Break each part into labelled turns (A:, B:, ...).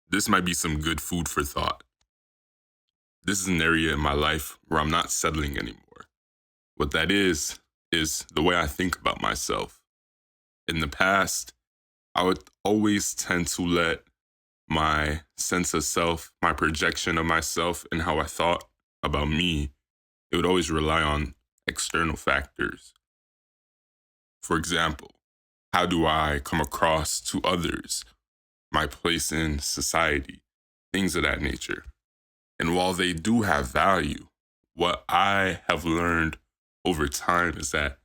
A: This might be some good food for thought. This is an area in my life where I'm not settling anymore. What that is the way I think about myself. In the past, I would always tend to let my sense of self, my projection of myself, and how I thought about me, it would always rely on external factors. For example, how do I come across to others, my place in society, things of that nature. And while they do have value, what I have learned over time is that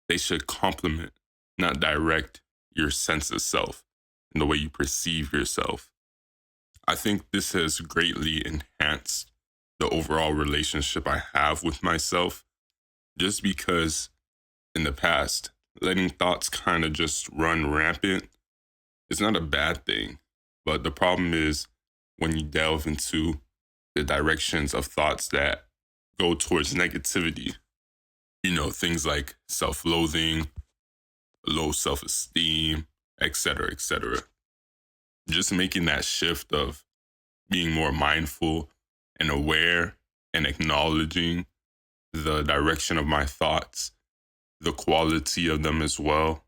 A: they should complement, not direct, your sense of self and the way you perceive yourself. I think this has greatly enhanced the overall relationship I have with myself, just because in the past, letting thoughts kind of just run rampant is not a bad thing. But the problem is when you delve into the directions of thoughts that go towards negativity, things like self loathing, low self esteem, etc., etc. Just making that shift of being more mindful and aware and acknowledging the direction of my thoughts, the quality of them as well,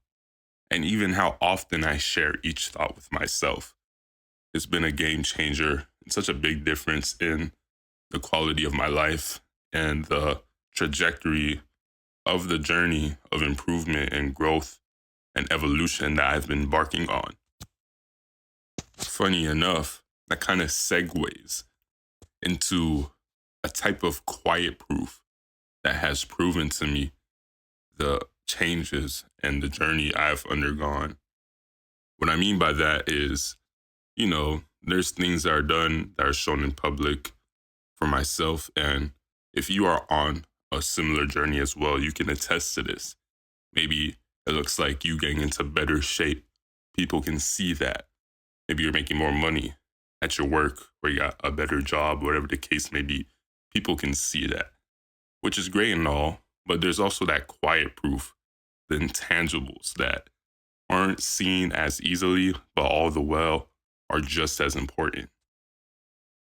A: and even how often I share each thought with myself. It's been a game changer and such a big difference in the quality of my life and the trajectory of the journey of improvement and growth and evolution that I've been embarking on. Funny enough, that kind of segues into a type of quiet proof that has proven to me the changes and the journey I've undergone. What I mean by that is, there's things that are done that are shown in public for myself. And if you are on a similar journey as well, you can attest to this. Maybe it looks like you getting into better shape. People can see that. Maybe you're making more money at your work or you got a better job, whatever the case may be. People can see that, which is great and all. But there's also that quiet proof, the intangibles that aren't seen as easily, but all the while are just as important.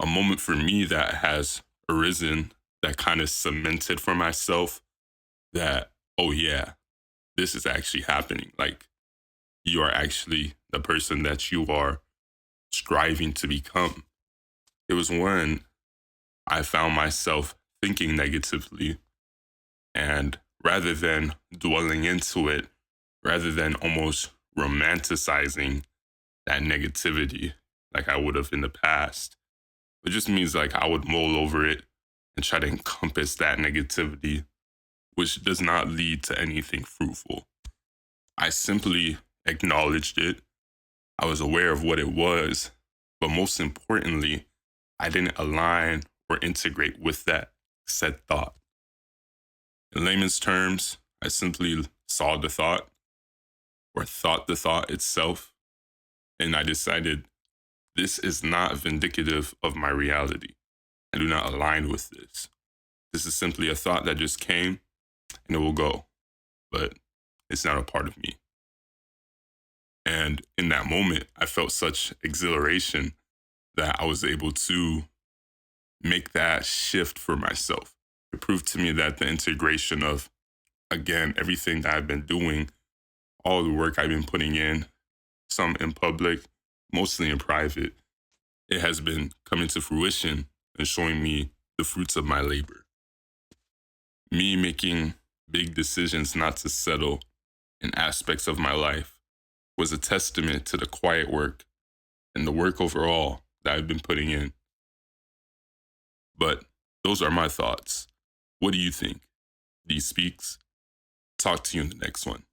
A: A moment for me that has arisen that kind of cemented for myself that, oh yeah, this is actually happening. Like, you are actually the person that you are striving to become. It was when I found myself thinking negatively, and rather than dwelling into it, rather than almost romanticizing that negativity like I would have in the past, it just means like I would mull over it and try to encompass that negativity, which does not lead to anything fruitful. I simply acknowledged it. I was aware of what it was, but most importantly, I didn't align or integrate with that said thought. In layman's terms, I simply saw the thought or thought the thought itself, and I decided this is not vindicative of my reality. I do not align with this. This is simply a thought that just came and it will go, but it's not a part of me. And in that moment, I felt such exhilaration that I was able to make that shift for myself. It proved to me that the integration of, again, everything that I've been doing, all the work I've been putting in, some in public, mostly in private, it has been coming to fruition and showing me the fruits of my labor. Me making big decisions not to settle in aspects of my life was a testament to the quiet work and the work overall that I've been putting in. But those are my thoughts. What do you think? D speaks. Talk to you in the next one.